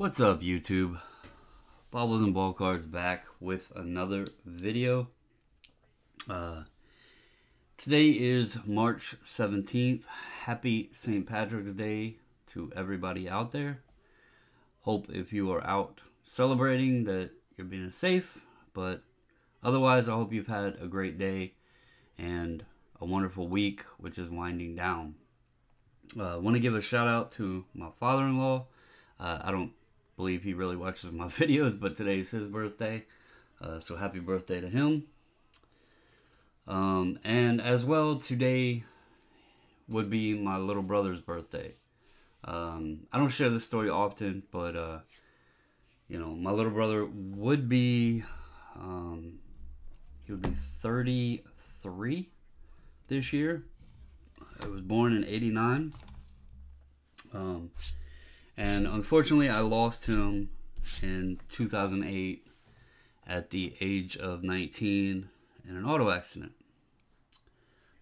What's up, YouTube? Bobbles and Ball Cards back with another video. Today is March 17th. Happy St. Patrick's Day to everybody out there. Hope if you are out celebrating that you're being safe, but otherwise I hope you've had a great day and a wonderful week, which is winding down. I want to give a shout out to my father-in-law. I don't believe he really watches my videos, but today is his birthday, so happy birthday to him. And as well, today would be my little brother's birthday. I don't share this story often, but you know, my little brother would be he would be 33 this year. I was born in '89. And unfortunately, I lost him in 2008 at the age of 19 in an auto accident.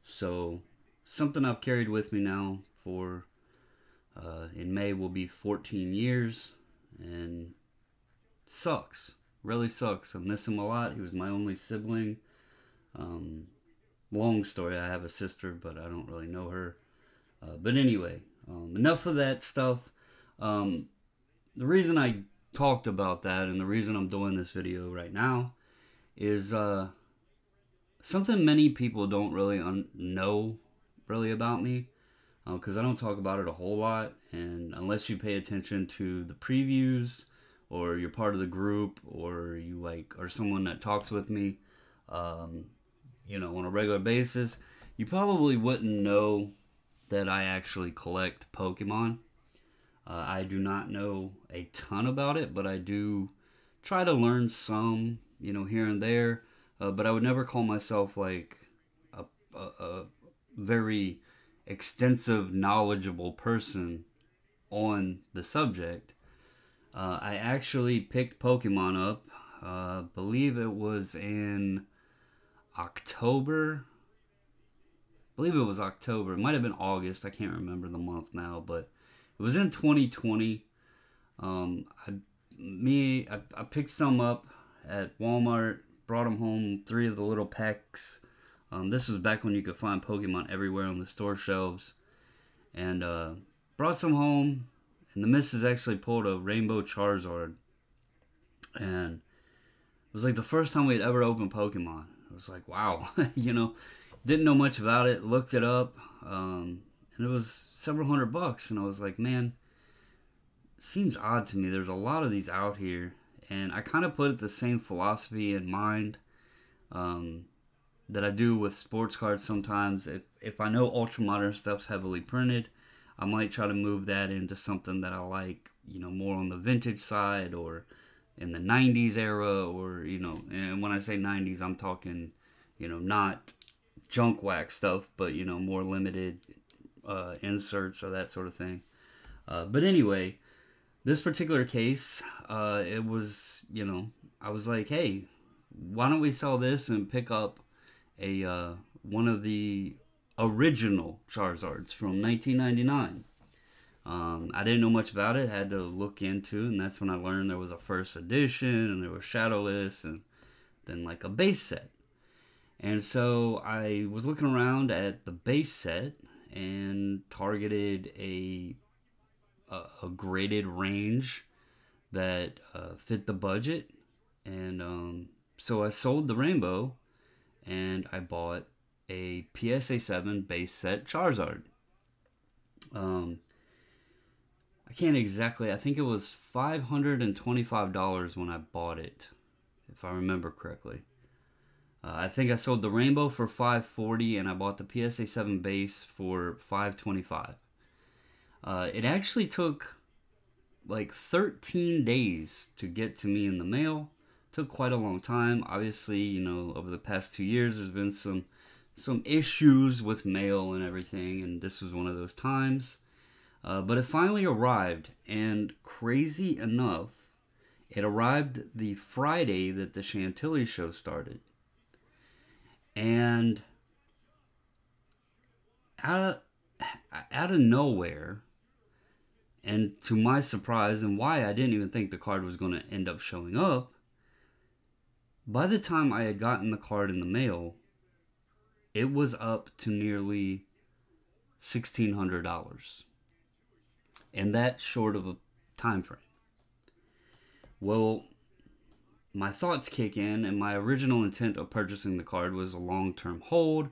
So, something I've carried with me now for, in May will be 14 years, and sucks. Really sucks. I miss him a lot. He was my only sibling. Long story, I have a sister, but I don't really know her. But anyway, enough of that stuff. The reason I talked about that and the reason I'm doing this video right now is something many people don't really know really about me, because I don't talk about it a whole lot, and unless you pay attention to the previews or you're part of the group or you like are someone that talks with me you know, on a regular basis, you probably wouldn't know that I actually collect Pokemon. I do not know a ton about it, but I do try to learn some, you know, here and there. But I would never call myself like a very extensive, knowledgeable person on the subject. I actually picked Pokemon up, I believe it was in October. I believe it was October. It might have been August. I can't remember the month now, but it was in 2020. I picked some up at Walmart, brought them home, 3 of the little packs. This was back when you could find Pokemon everywhere on the store shelves. And brought some home, and the missus actually pulled a Rainbow Charizard. And it was like the first time we'd ever opened Pokemon. I was like, wow, you know, didn't know much about it, looked it up, and it was several $100, and I was like, man, it seems odd to me. There's a lot of these out here, and I kind of put the same philosophy in mind that I do with sports cards sometimes. If I know ultra modern stuff's heavily printed, I might try to move that into something that I like, you know, more on the vintage side or in the 90s era, or, you know, and when I say 90s, I'm talking, you know, not junk wax stuff, but, you know, more limited inserts or that sort of thing. But anyway, this particular case, it was, you know, I was like, hey, why don't we sell this and pick up a one of the original Charizards from 1999. I didn't know much about it, had to look into, and that's when I learned there was a first edition, and there was shadowless, and then like a base set. And so I was looking around at the base set and targeted a graded range that fit the budget. And so I sold the Rainbow, and I bought a PSA 7 base set Charizard. I can't exactly, I think it was $525 when I bought it, if I remember correctly. I think I sold the Rainbow for $540, and I bought the PSA 7 base for $525. It actually took like 13 days to get to me in the mail. Took quite a long time. Obviously, you know, over the past 2 years, there's been some issues with mail and everything, and this was one of those times. But it finally arrived, and crazy enough, it arrived the Friday that the Chantilly show started. And out of nowhere, And to my surprise, and why I didn't even think the card was going to end up showing up, by the time I had gotten the card in the mail, it was up to nearly $1,600. And that short of a time frame. Well, my thoughts kick in, and my original intent of purchasing the card was a long-term hold.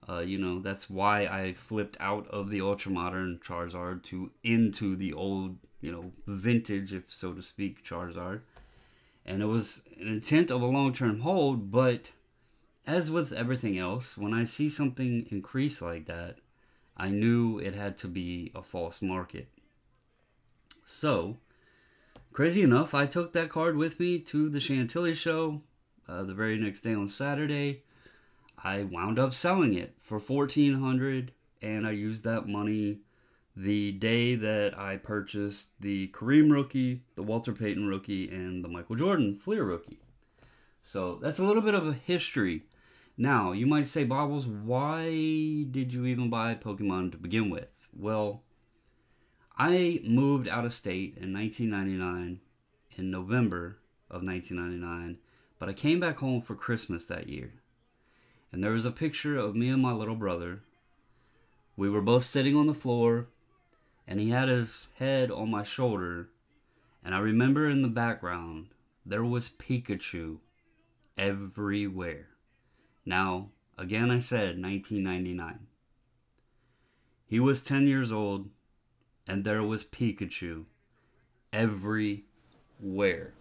That's why I flipped out of the ultra modern Charizard into the old, vintage, if so to speak, Charizard. And it was an intent of a long-term hold, but as with everything else, when I see something increase like that, I knew it had to be a false market. So, crazy enough, I took that card with me to the Chantilly show the very next day on Saturday. I wound up selling it for $1,400, and I used that money the day that I purchased the Kareem rookie, the Walter Payton rookie, and the Michael Jordan Fleer rookie. So that's a little bit of a history. Now, you might say, Bobbles, why did you even buy Pokemon to begin with? Well, I moved out of state in 1999, in November of 1999, but I came back home for Christmas that year. And there was a picture of me and my little brother. We were both sitting on the floor, and he had his head on my shoulder. And I remember in the background, there was Pikachu everywhere. Now, again, I said 1999. He was 10 years old, and there was Pikachu everywhere.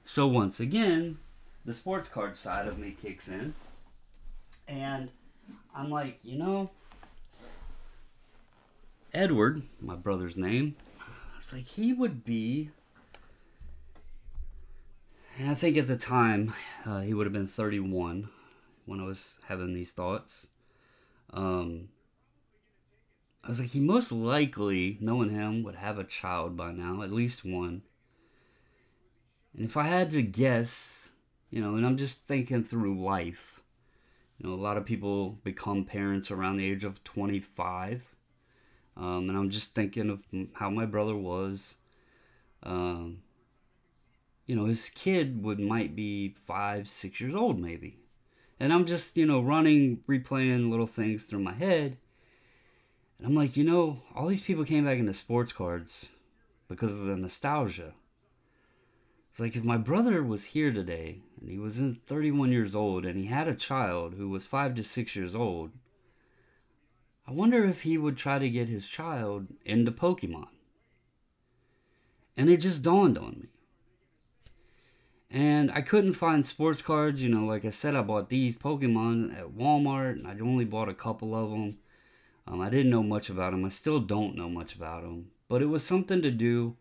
So once again, the sports card side of me kicks in. And I'm like, Edward, my brother's name, it's like he would be, and I think at the time, he would have been 31 when I was having these thoughts. I was like, he most likely, knowing him, would have a child by now, at least one. And if I had to guess, and I'm just thinking through life, a lot of people become parents around the age of 25. And I'm just thinking of how my brother was. His kid might be 5, 6 years old maybe. And I'm just, replaying little things through my head. And I'm like, all these people came back into sports cards because of the nostalgia. It's like if my brother was here today and he was 31 years old and he had a child who was 5 to 6 years old, I wonder if he would try to get his child into Pokemon. And it just dawned on me. And I couldn't find sports cards. Like I said, I bought these Pokemon at Walmart, and I only bought a couple of them. I didn't know much about them. I still don't know much about them. But it was something to do,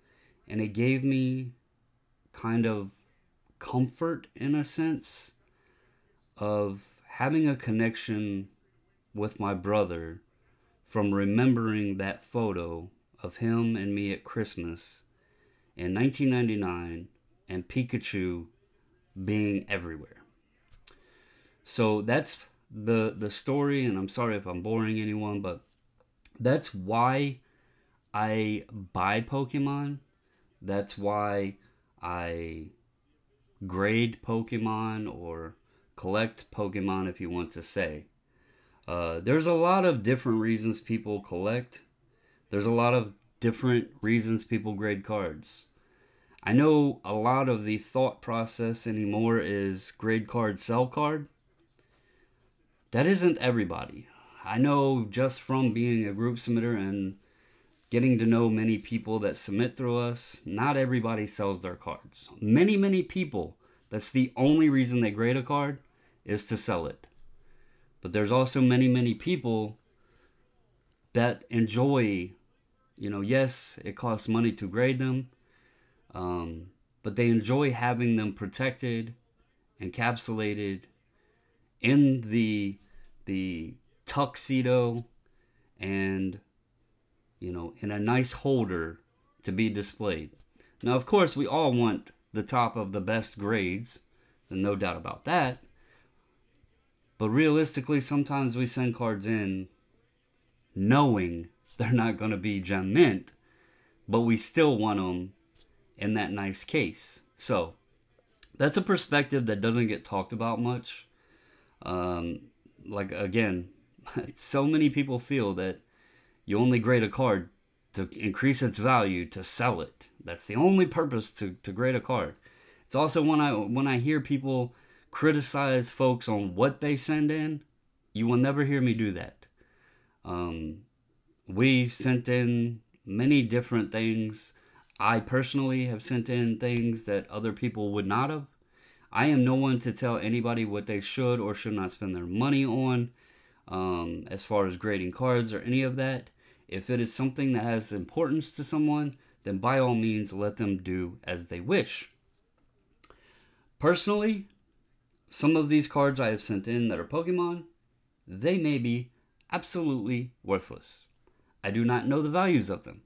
and it gave me kind of comfort in a sense of having a connection with my brother from remembering that photo of him and me at Christmas in 1999 and Pikachu being everywhere. So that's the story, and I'm sorry if I'm boring anyone, but that's why I buy Pokemon. That's why I grade Pokemon or collect Pokemon, if you want to say. There's a lot of different reasons people collect. There's a lot of different reasons people grade cards. I know a lot of the thought process anymore is grade card, sell card. That isn't everybody. I know just from being a group submitter and getting to know many people that submit through us, not everybody sells their cards. Many people, that's the only reason they grade a card, is to sell it. But there's also many people that enjoy, yes, it costs money to grade them, but they enjoy having them protected, encapsulated in the tuxedo and, in a nice holder to be displayed. Now, of course, we all want the top of the best grades, and no doubt about that. But realistically, sometimes we send cards in knowing they're not going to be gem mint but we still want them in that nice case. So that's a perspective that doesn't get talked about much. Like, again, so many people feel that you only grade a card to increase its value, to sell it. That's the only purpose to grade a card. It's also when I hear people criticize folks on what they send in, you will never hear me do that. We sent in many different things. I personally have sent in things that other people would not have. I am no one to tell anybody what they should or should not spend their money on, as far as grading cards or any of that. If it is something that has importance to someone, then by all means let them do as they wish. Personally, some of these cards I have sent in that are Pokemon, they may be absolutely worthless. I do not know the values of them.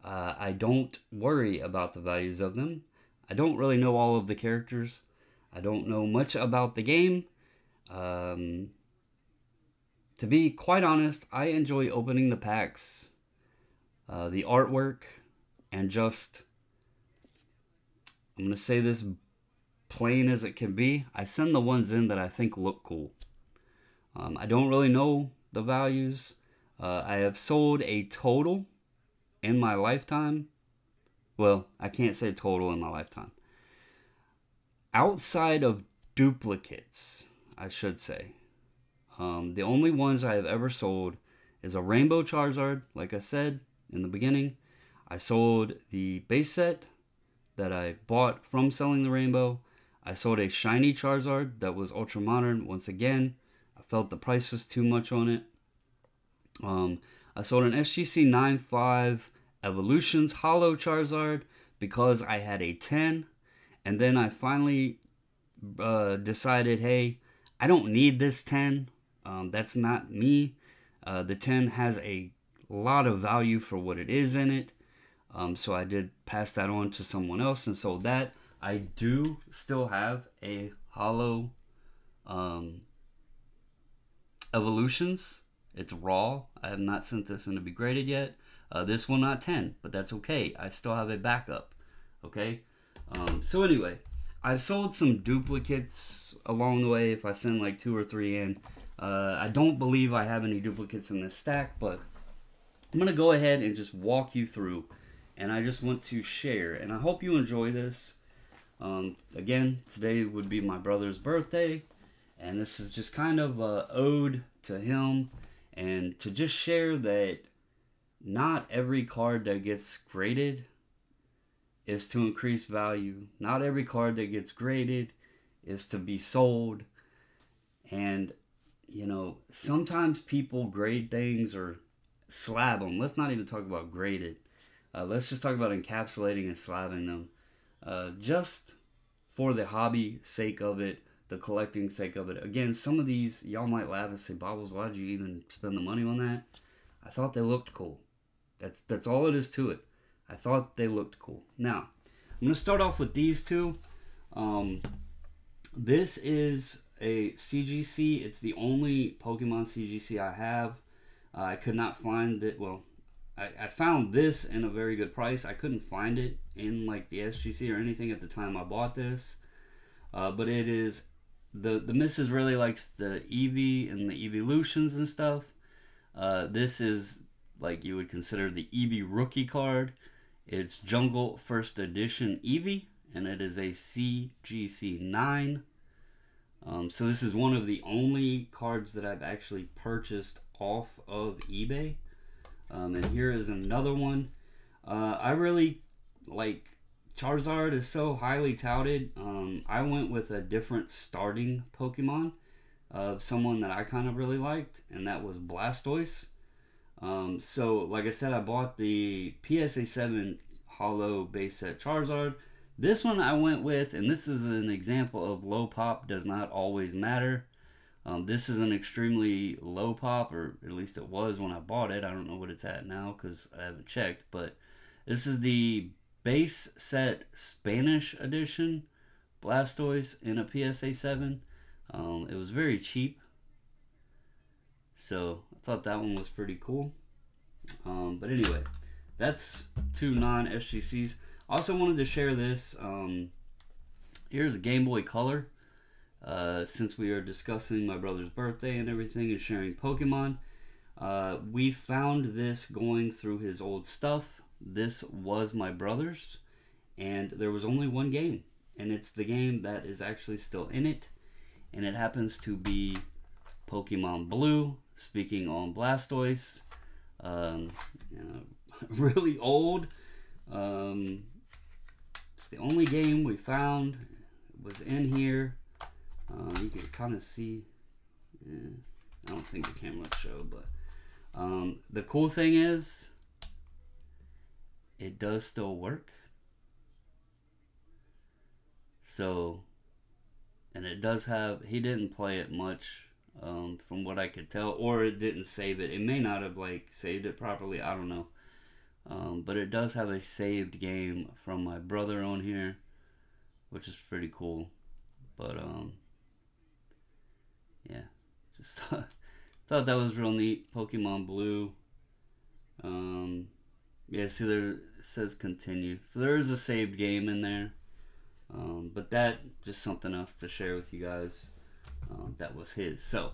I don't worry about the values of them. I don't really know all of the characters. I don't know much about the game. To be quite honest, I enjoy opening the packs, the artwork, and just, I'm going to say this plain as it can be, I send the ones in that I think look cool. I don't really know the values. I have sold a total in my lifetime. Well, I can't say total in my lifetime. Outside of duplicates, I should say. The only ones I have ever sold is a Rainbow Charizard, like I said in the beginning. I sold the base set that I bought from selling the Rainbow. I sold a shiny Charizard that was Ultra Modern. Once again, I felt the price was too much on it. I sold an SGC 9.5 Evolutions Holo Charizard because I had a 10. And then I finally decided, hey, I don't need this 10. That's not me. The 10 has a lot of value for what it is in it. So I did pass that on to someone else and sold that. I do still have a Holo Evolutions. It's raw. I have not sent this in to be graded yet. This will not 10, but that's okay. I still have a backup. Okay? So anyway, I've sold some duplicates along the way if I send like 2 or 3 in. I don't believe I have any duplicates in this stack, but I'm going to go ahead and just walk you through. And I just want to share, and I hope you enjoy this. Again, today would be my brother's birthday, and this is just kind of an ode to him, and to just share that not every card that gets graded is to increase value. Not every card that gets graded is to be sold. And, you know, sometimes people grade things or slab them. Let's not even talk about graded. Let's just talk about encapsulating and slabbing them. Just for the hobby sake of it, the collecting sake of it. Again, some of these, y'all might laugh and say, Bobbles, why'd you even spend the money on that? I thought they looked cool. That's all it is to it. I thought they looked cool. Now, I'm going to start off with these two. This is a CGC. It's the only Pokemon CGC I have. I could not find it. Well, I found this in a very good price. I couldn't find it in like the SGC or anything at the time I bought this. But it is, the missus really likes the Eevee and the Evolutions and stuff. This is like you would consider the Eevee rookie card. It's Jungle First Edition Eevee, and it is a CGC 9. So this is one of the only cards that I've actually purchased off of eBay. And here is another one. I really like Charizard is so highly touted. I went with a different starting Pokemon of someone that I kind of really liked, and that was Blastoise. So like I said, I bought the PSA 7 Holo base set Charizard. This one I went with, and this is an example of low pop does not always matter. This is an extremely low pop, or at least it was when I bought it. I don't know what it's at now because I haven't checked, but this is the base set Spanish edition Blastoise in a PSA 7. It was very cheap, so I thought that one was pretty cool. But anyway, that's 2 non-SGCs. Also wanted to share this. Here's a Game Boy Color. Since we are discussing my brother's birthday and everything and sharing Pokemon, we found this going through his old stuff. This was my brother's, and there was only one game, and it's the game that is actually still in it, and it happens to be Pokemon Blue, speaking on Blastoise. Really old. It's the only game we found. It was in here. You can kind of see. Yeah, I don't think the camera will show, but the cool thing is it does still work. So, and it does have, he didn't play it much from what I could tell, or it didn't save it. It may not have like saved it properly, I don't know. But it does have a saved game from my brother on here, which is pretty cool. But yeah, just thought that was real neat. Pokemon Blue. Yeah, see there it says continue, so there is a saved game in there. But that just something else to share with you guys. That was his. So,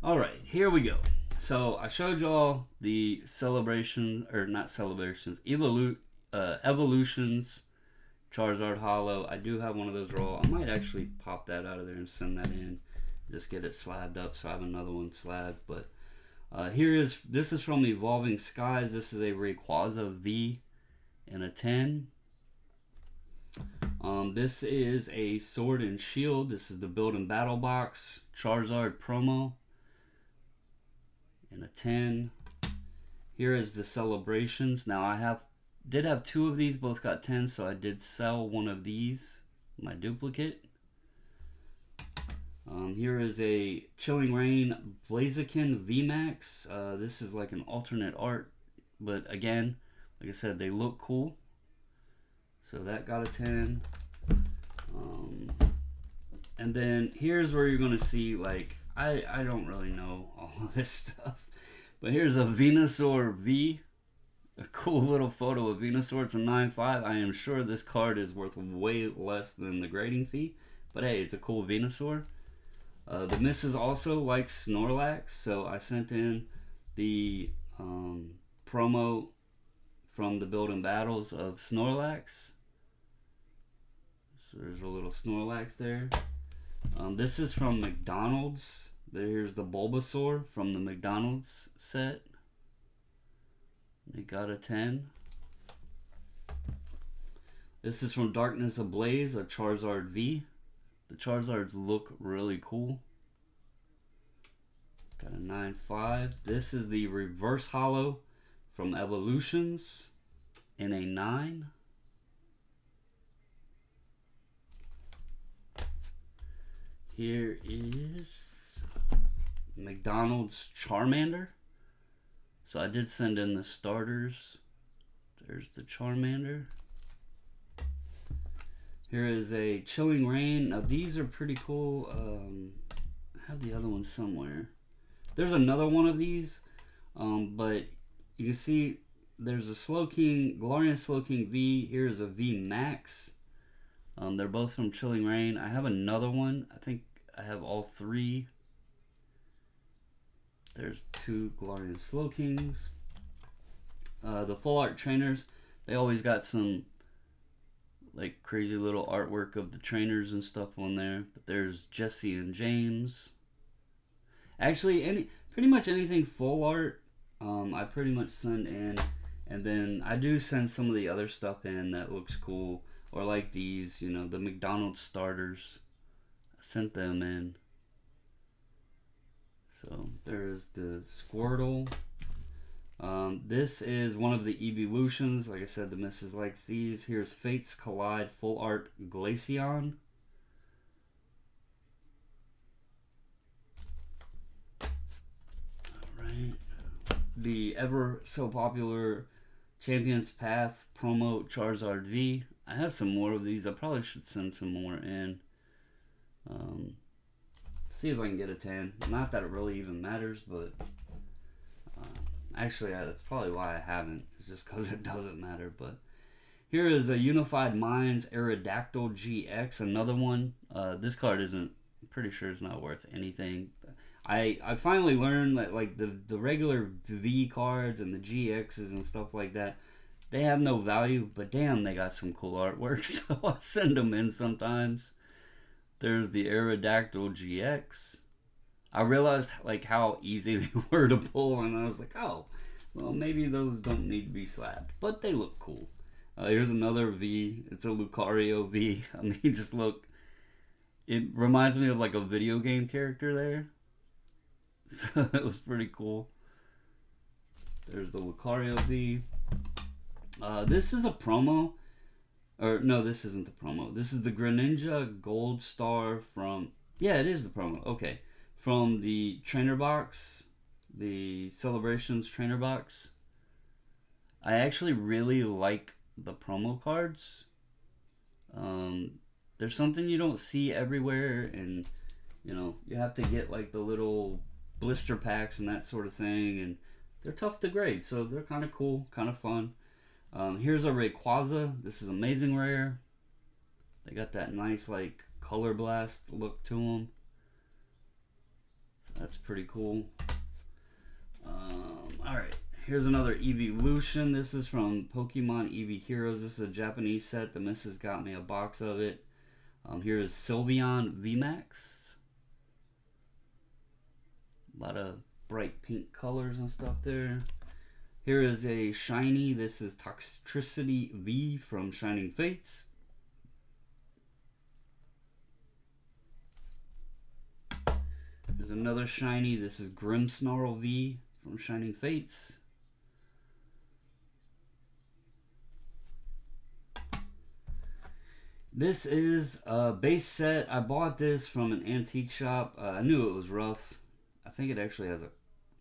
all right, here we go. So I showed y'all the celebration, or not celebrations, evolutions Charizard Holo. I do have one of those raw. I might actually pop that out of there and send that in. Just get it slabbed up so I have another one slabbed. But this is from Evolving Skies. This is a Rayquaza V in a 10. This is a Sword and Shield. This is the Build and Battle Box Charizard promo in a 10. Here is the Celebrations. Now I did have 2 of these, both got 10, so I did sell one of these, my duplicate. Here is a Chilling Reign Blaziken VMAX. This is like an alternate art, but again, like I said, they look cool. So that got a 10. And then here's where you're going to see, like, I don't really know all of this stuff. But here's a Venusaur V. A cool little photo of Venusaur. It's a 9.5. I am sure this card is worth way less than the grading fee. But hey, it's a cool Venusaur. The missus also likes Snorlax. So I sent in the promo from the Build and Battles of Snorlax. So there's a little Snorlax there. This is from McDonald's. Here's the Bulbasaur from the McDonald's set. They got a 10. This is from Darkness Ablaze, a Charizard V. The Charizards look really cool. Got a 9.5. This is the Reverse Holo from Evolutions in a 9. Here is McDonald's Charmander. So I did send in the starters. There's the Charmander. Here is a Chilling Reign. Now these are pretty cool. I have the other one somewhere. There's another one of these, but you can see there's a Slowking, Glorious Slowking V. Here's a V Max. They're both from Chilling Reign. I have another one. I think I have all 3. There's 2 Glorious Slowkings. The full art trainers, they always got some like crazy little artwork of the trainers and stuff on there. But there's Jesse and James. Actually, pretty much anything full art, I pretty much send in. And then I do send some of the other stuff in that looks cool. Or like these, you know, the McDonald's starters. I sent them in. So there's the Squirtle. This is one of the evolutions. Like I said, the missus likes these. Here's Fates Collide Full Art Glaceon. Alright. The ever so popular Champions Path promo Charizard V. I have some more of these. I probably should send some more in. See if I can get a 10. Not that it really even matters, but Actually, that's probably why I haven't. It's just because it doesn't matter. But here is a Unified Minds Aerodactyl GX, another one. This card isn't, I'm pretty sure it's not worth anything. I finally learned that like the regular V cards and the GXs and stuff like that, they have no value, but damn, they got some cool artwork, so I send them in sometimes. There's the Aerodactyl GX. I realized like how easy they were to pull, and I was like, oh, well, maybe those don't need to be slabbed, but they look cool. Here's another V. It's a Lucario V. I mean, just look. It reminds me of like a video game character there. So that was pretty cool. There's the Lucario V. This is a promo. Or, no, this isn't the promo. This is the Greninja Gold Star from... Yeah, it is the promo. Okay. From the trainer box. The Celebrations trainer box. I actually really like the promo cards. There's something you don't see everywhere. And, you know, you have to get, like, the little blister packs and that sort of thing. And they're tough to grade. So they're kind of cool. Kind of fun. Here's a Rayquaza. This is amazing rare. They got that nice like color blast look to them. So that's pretty cool. Alright, here's another Evolution. This is from Pokemon Eevee Heroes. This is a Japanese set. The missus got me a box of it. Here is Sylveon VMAX. A lot of bright pink colors and stuff there. Here is a shiny. This is Toxtricity V from Shining Fates. There's another shiny. This is Grimmsnarl V from Shining Fates. This is a base set. I bought this from an antique shop. I knew it was rough. I think it actually has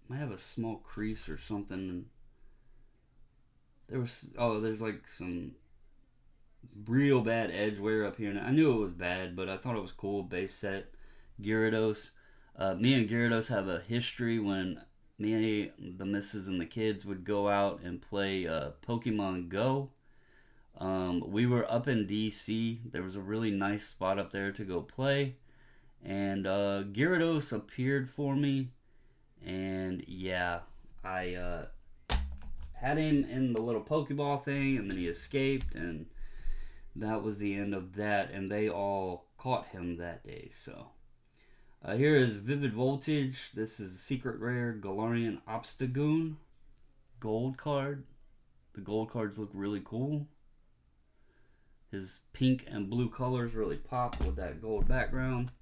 might have a small crease or something. There's like some real bad edge wear up here. And I knew it was bad, but I thought it was cool. Base set. Gyarados. Me and Gyarados have a history when me, the missus, and the kids would go out and play Pokemon Go. We were up in DC. There was a really nice spot up there to go play. And Gyarados appeared for me. And yeah, I... had him in the little Pokeball thing, and then he escaped, and that was the end of that, and they all caught him that day. So here is Vivid Voltage. This is a secret rare Galarian Obstagoon gold card. The gold cards look really cool. His pink and blue colors really pop with that gold background.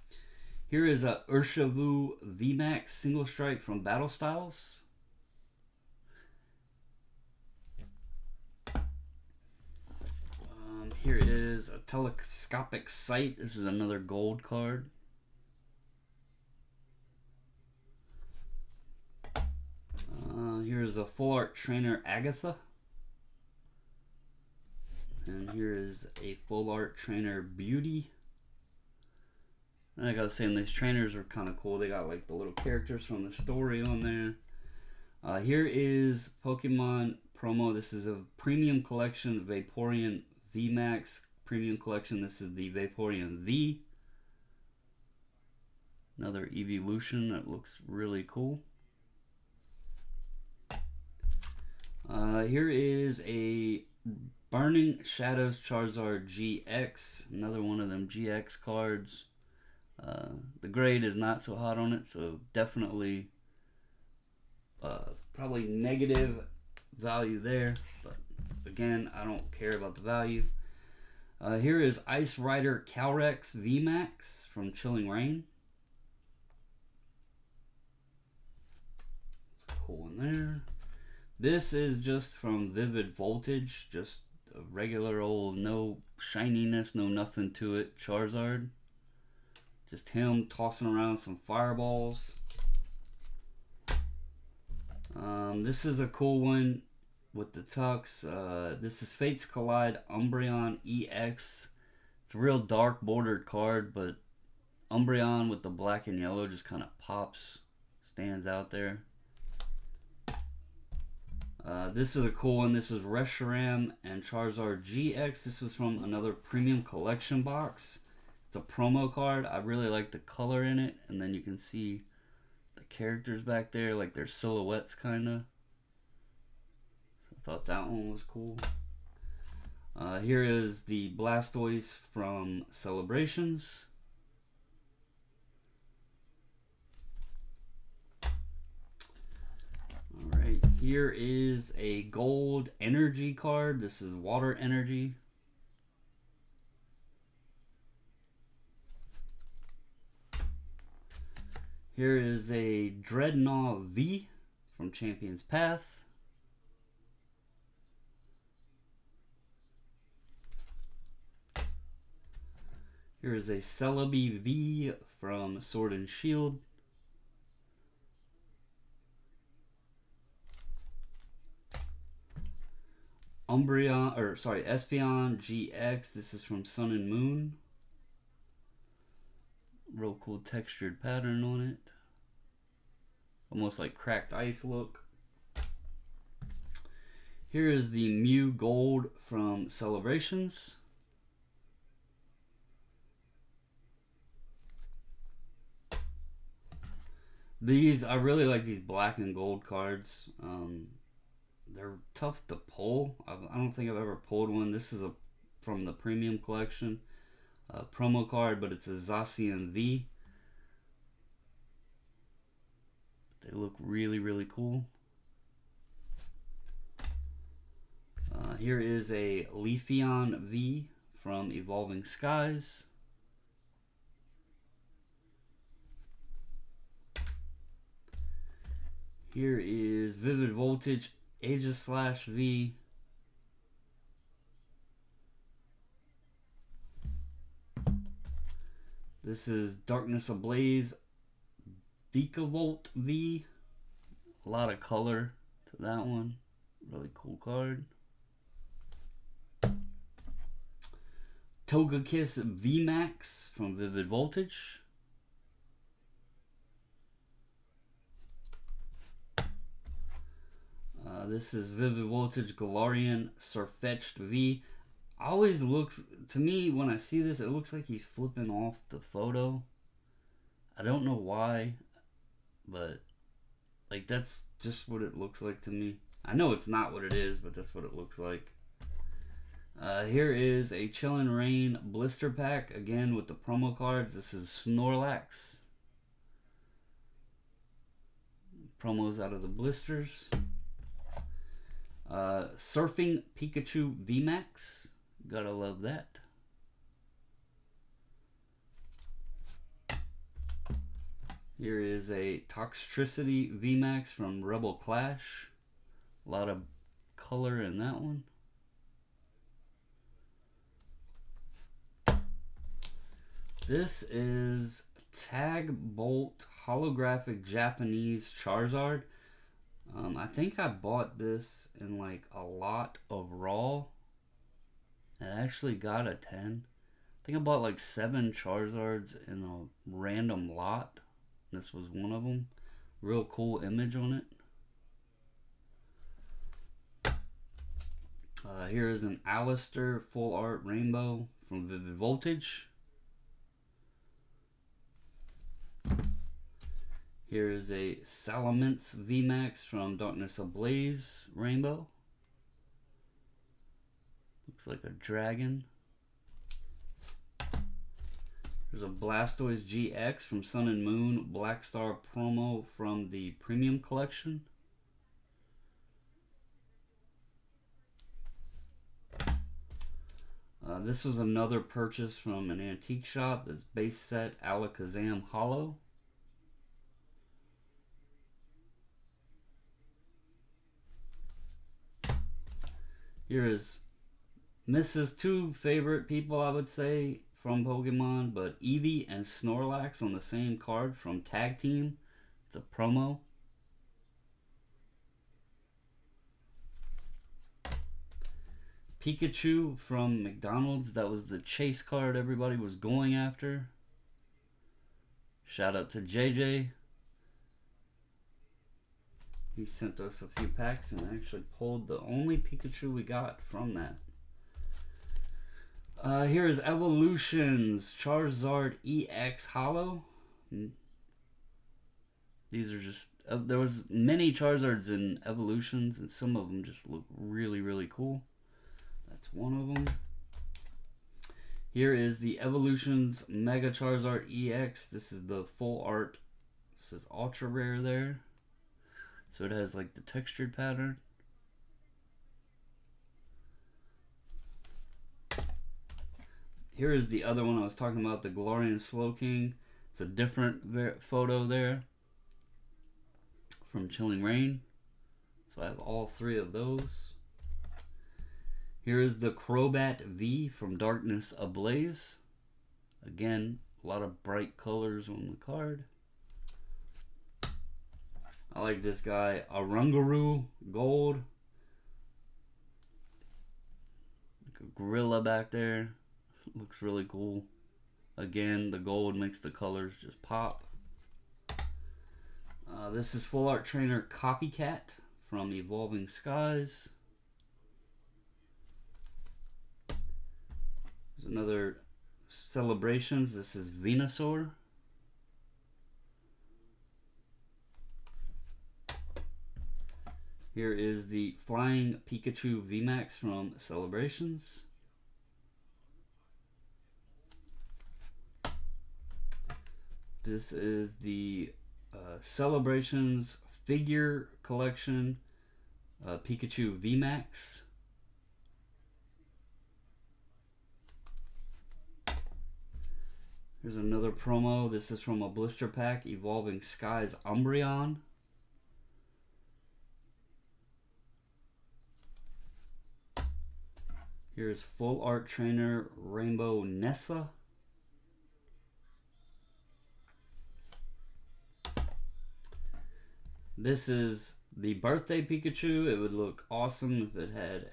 Here is a Urshifu VMAX Single Strike from Battle Styles. Here is a Telescopic Sight. This is another gold card. Here's a Full Art Trainer Agatha. And here is a Full Art Trainer Beauty. And like I was saying, these trainers are kind of cool. They got like the little characters from the story on there. Here is Pokemon promo. This is a premium collection Vaporeon VMAX premium collection. This is the Vaporeon V. Another Evolution that looks really cool. Here is a Burning Shadows Charizard GX. Another one of them GX cards. The grade is not so hot on it, so definitely probably negative value there, but again, I don't care about the value. Here is Ice Rider Calyrex VMAX from Chilling Reign. Cool in there. This is just from Vivid Voltage, just a regular old, no shininess, no nothing to it, Charizard. Just him tossing around some fireballs. This is a cool one with the tux. This is Fates Collide Umbreon EX. It's a real dark bordered card, but Umbreon with the black and yellow just kind of pops, stands out there. This is a cool one. This is Reshiram and Charizard GX. This was from another premium collection box. It's a promo card. I really like the color in it. And then you can see the characters back there, like their silhouettes kind of. So I thought that one was cool. Here is the Blastoise from Celebrations. Alright, here is a gold energy card. This is water energy. Here is a Dreadnought V from Champion's Path. Here is a Celebi V from Sword and Shield. Espeon GX. This is from Sun and Moon. Real cool textured pattern on it. Almost like cracked ice look. Here is the Mew Gold from Celebrations. I really like these black and gold cards. They're tough to pull. I don't think I've ever pulled one. This is from the premium collection. Promo card, but it's a Zacian V. They look really, really cool. Here is a Leafeon V from Evolving Skies. Here is Vivid Voltage Aegislash V. This is Darkness Ablaze Vikavolt V. A lot of color to that one. Really cool card. Togekiss VMAX from Vivid Voltage. This is Vivid Voltage Galarian Surfetched V. Always looks, to me, when I see this, it looks like he's flipping off the photo. I don't know why, but like that's just what it looks like to me. I know it's not what it is, but that's what it looks like. Here is a Chillin' Rain blister pack, again with the promo cards. This is Snorlax. Promos out of the blisters. Surfing Pikachu VMAX. Gotta love that. Here is a Toxtricity VMAX from Rebel Clash. A lot of color in that one. This is Tag Bolt Holographic Japanese Charizard. I think I bought this in like a lot of Raw. It actually got a 10. I think I bought like 7 Charizards in a random lot. This was one of them. Real cool image on it. Here is an Alistair Full Art Rainbow from Vivid Voltage. Here is a Salamence VMAX from Darkness Ablaze Rainbow. Looks like a dragon. There's a Blastoise GX from Sun and Moon Black Star promo from the Premium Collection. This was another purchase from an antique shop. It's base set Alakazam Holo. Here is Mrs. Two favorite people, I would say, from Pokemon, but Eevee and Snorlax on the same card from Tag Team. It's a promo. Pikachu from McDonald's. That was the chase card everybody was going after. Shout out to JJ. He sent us a few packs and actually pulled the only Pikachu we got from that. Here is Evolutions Charizard EX Holo. These are just, there was many Charizards in Evolutions, and some of them just look really, really cool. That's one of them. Here is the Evolutions Mega Charizard EX. This is the full art. It says ultra rare there. So it has like the textured pattern. Here is the other one I was talking about, the Galarian Slowking. It's a different photo there from Chilling Reign. So I have all three of those. Here is the Crobat V from Darkness Ablaze. Again, a lot of bright colors on the card. I like this guy, Oranguru Gold. Like a gorilla back there. Looks really cool. Again, the gold makes the colors just pop. This is Full Art Trainer Copycat from Evolving Skies. There's another Celebrations. This is Venusaur. Here is the Flying Pikachu VMAX from Celebrations. This is the Celebrations Figure Collection Pikachu VMAX. Here's another promo. This is from a blister pack, Evolving Skies Umbreon. Here's Full Art Trainer Rainbow Nessa. This is the birthday Pikachu. It would look awesome if it had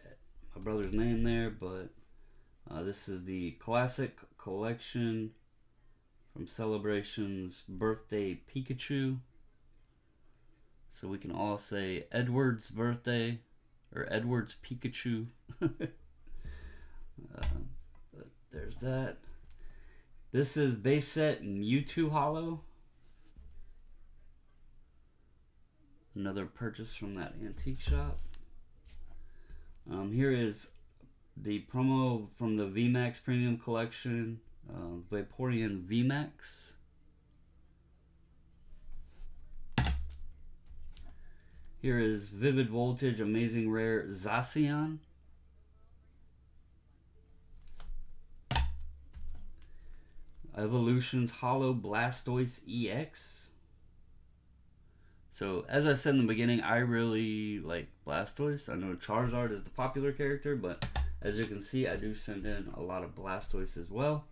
my brother's name there, but this is the Classic Collection from Celebrations Birthday Pikachu. So we can all say Edward's birthday, or Edward's Pikachu. But there's that. This is base set Mewtwo Holo. Another purchase from that antique shop. Here is the promo from the VMAX Premium Collection, Vaporeon VMAX. Here is Vivid Voltage Amazing Rare Zacian. Evolutions Holo Blastoise EX. So, as I said in the beginning, I really like Blastoise. I know Charizard is the popular character, but as you can see, I do send in a lot of Blastoise as well.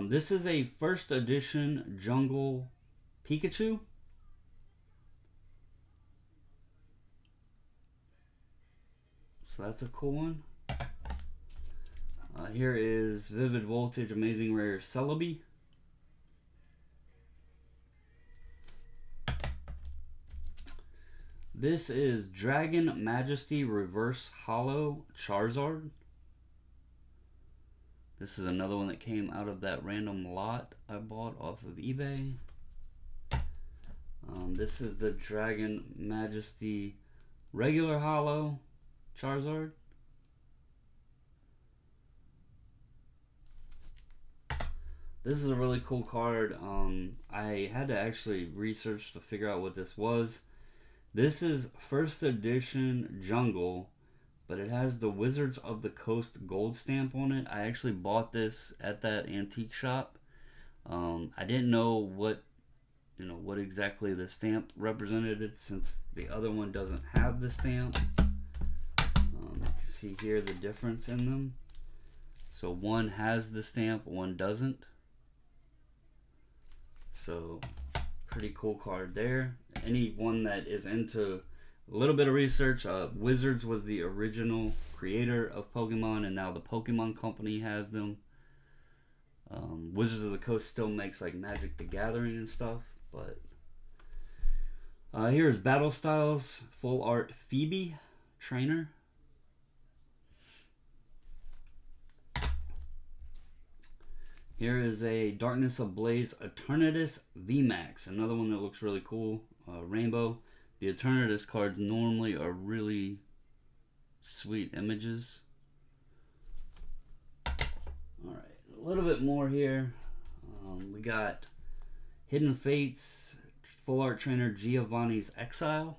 This is a first edition Jungle Pikachu. So that's a cool one. Here is Vivid Voltage Amazing Rare Celebi. This is Dragon Majesty Reverse Holo Charizard. This is another one that came out of that random lot I bought off of eBay. This is the Dragon Majesty Regular Holo Charizard. This is a really cool card. I had to actually research to figure out what this was. This is first edition Jungle, but it has the Wizards of the Coast gold stamp on it. I actually bought this at that antique shop. I didn't know what exactly the stamp represented, since the other one doesn't have the stamp. You can see here the difference in them. So one has the stamp, one doesn't. So pretty cool card there. Anyone that is into a little bit of research, Wizards was the original creator of Pokemon, and now the Pokemon Company has them. Wizards of the Coast still makes like Magic the Gathering and stuff, but Here's Battle Styles Full Art Phoebe Trainer. Here is a Darkness Ablaze Eternatus VMAX, another one that looks really cool. Rainbow. The Eternatus cards normally are really sweet images. Alright, a little bit more here. We got Hidden Fates Full Art Trainer Giovanni's Exile.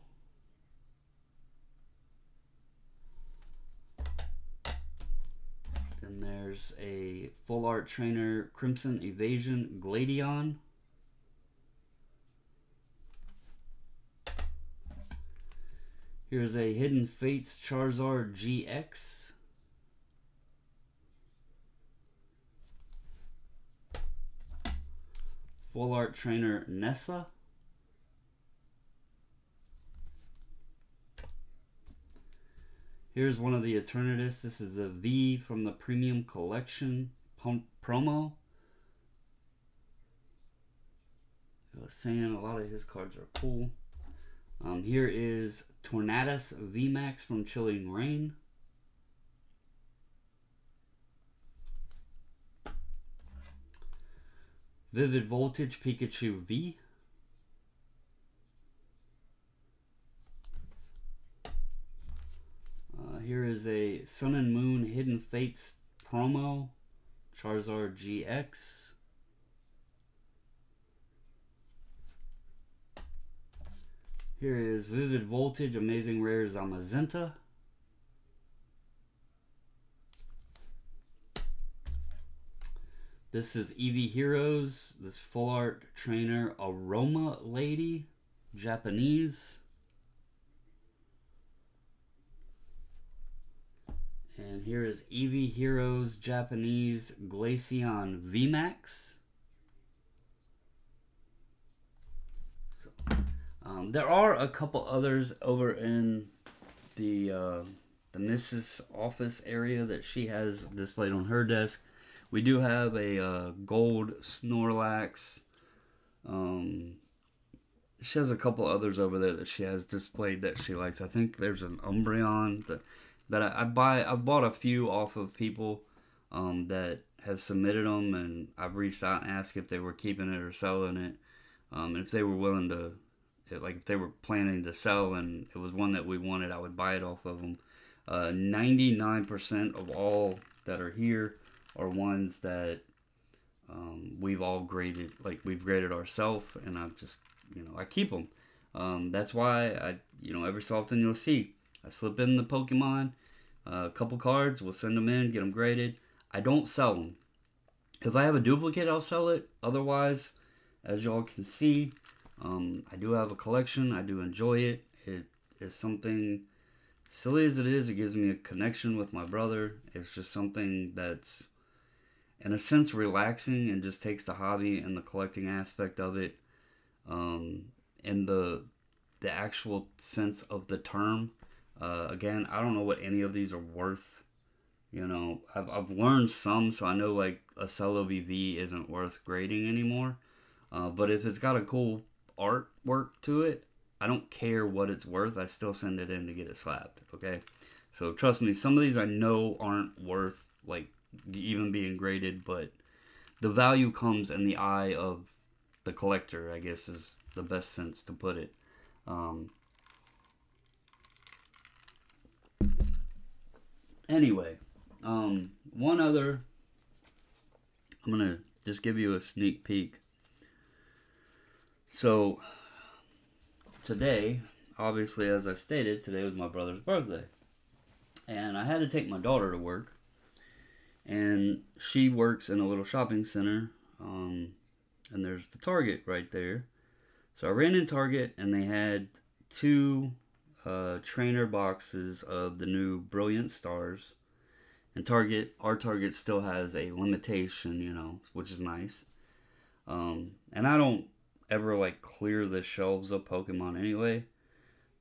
Then there's a Full Art Trainer Crimson Evasion Gladion. Here's a Hidden Fates Charizard GX. Full Art Trainer Nessa. Here's one of the Eternatus. This is the V from the Premium Collection promo. I was saying a lot of his cards are cool. Here is Tornadus VMAX from Chilling Rain. Vivid Voltage Pikachu V. Here is a Sun and Moon Hidden Fates promo Charizard GX. Here is Vivid Voltage Amazing Rare Zamazenta. This is Eevee Heroes. This Full Art Trainer Aroma Lady, Japanese. And here is Eevee Heroes Japanese Glaceon VMAX. There are a couple others over in the Mrs. office area that she has displayed on her desk. We do have a gold Snorlax. She has a couple others over there that she has displayed that she likes. I think there's an Umbreon that I've bought a few off of people that have submitted them, and I've reached out and asked if they were keeping it or selling it, and if they were willing to, like if they were planning to sell and it was one that we wanted, I would buy it off of them. 99% of all that are here are ones that we've all graded, like we've graded ourselves, and I've just, I keep them. That's why every so often you'll see I slip in the Pokemon, a couple cards, we'll send them in, get them graded. I don't sell them. If I have a duplicate, I'll sell it. Otherwise, as y'all can see, I do have a collection. I do enjoy it. It is something, silly as it is, it gives me a connection with my brother. It's just something that's, in a sense, relaxing, and just takes the hobby and the collecting aspect of it, in the actual sense of the term. Again, I don't know what any of these are worth. I've learned some, so I know like a Cello VV isn't worth grading anymore. But if it's got a cool artwork to it, I don't care what it's worth. I still send it in to get it slapped. Okay, so trust me, some of these I know aren't worth like even being graded, but the value comes in the eye of the collector, I guess is the best sense to put it. Anyway, one other, I'm going to just give you a sneak peek. So, today, obviously, as I stated, today was my brother's birthday. And I had to take my daughter to work. And she works in a little shopping center. And there's the Target right there. So I ran in Target, and they had two trainer boxes of the new Brilliant Stars. And our Target still has a limitation, which is nice. And I don't ever like clear the shelves of Pokemon anyway,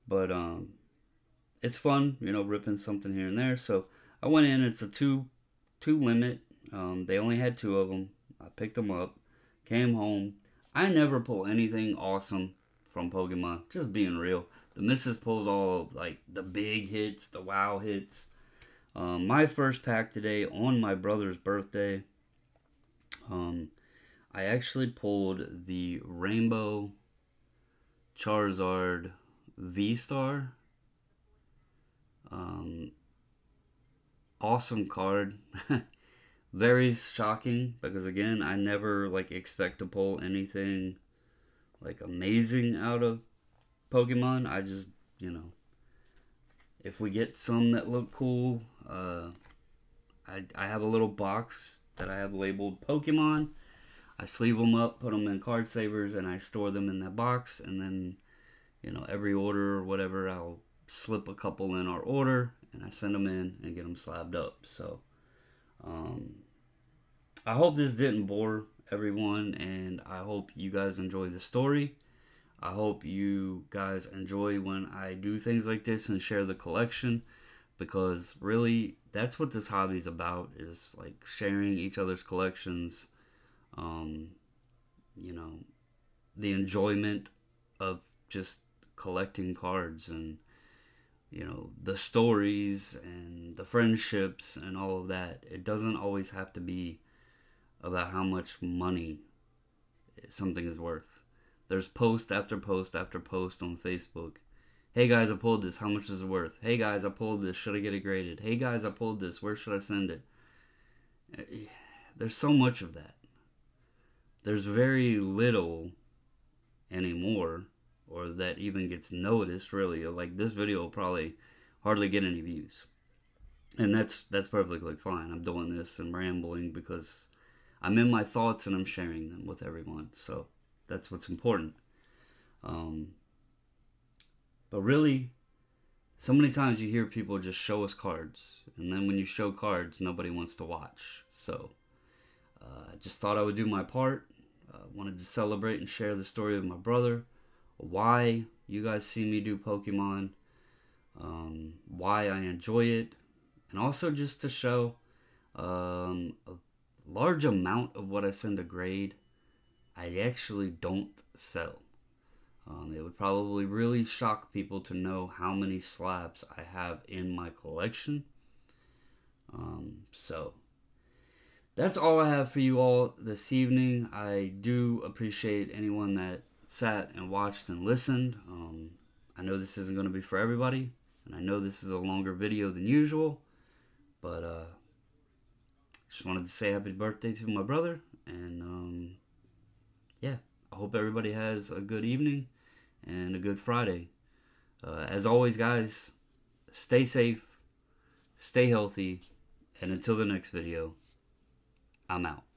but it's fun, ripping something here and there. So I went in. It's a two limit. They only had two of them. I picked them up, came home. I never pull anything awesome from Pokemon. Just being real. The misses pulls all like the big hits, the wow hits. My first pack today on my brother's birthday. I actually pulled the Rainbow Charizard V-Star. Awesome card. Very shocking because again, I never like expect to pull anything like amazing out of Pokemon. I just, you know, if we get some that look cool, I have a little box that I have labeled Pokemon. I sleeve them up, put them in card savers, and I store them in that box. And then, you know, every order or whatever, I'll slip a couple in our order, and I send them in and get them slabbed up. So, I hope this didn't bore everyone, and I hope you guys enjoy the story. I hope you guys enjoy when I do things like this and share the collection, because really that's what this hobby is about, is like sharing each other's collections. You know, the enjoyment of just collecting cards, and you know, the stories and the friendships and all of that. It doesn't always have to be about how much money something is worth. There's post after post after post on Facebook. Hey guys, I pulled this. How much is it worth? Hey guys, I pulled this. Should I get it graded? Hey guys, I pulled this. Where should I send it? There's so much of that. There's very little anymore, or that even gets noticed, really. Like, this video will probably hardly get any views. And that's perfectly fine. I'm doing this and rambling because I'm in my thoughts and I'm sharing them with everyone. So that's what's important. But really, so many times you hear people just show us cards, and then when you show cards, nobody wants to watch. So I just thought I would do my part. Wanted to celebrate and share the story of my brother, why you guys see me do Pokemon, why I enjoy it, and also just to show a large amount of what I send to grade I actually don't sell. It would probably really shock people to know how many slabs I have in my collection. So that's all I have for you all this evening. I do appreciate anyone that sat and watched and listened. I know this isn't going to be for everybody, and I know this is a longer video than usual, but just wanted to say happy birthday to my brother, and yeah, I hope everybody has a good evening and a good Friday. As always, guys, stay safe, stay healthy, and until the next video, I'm out.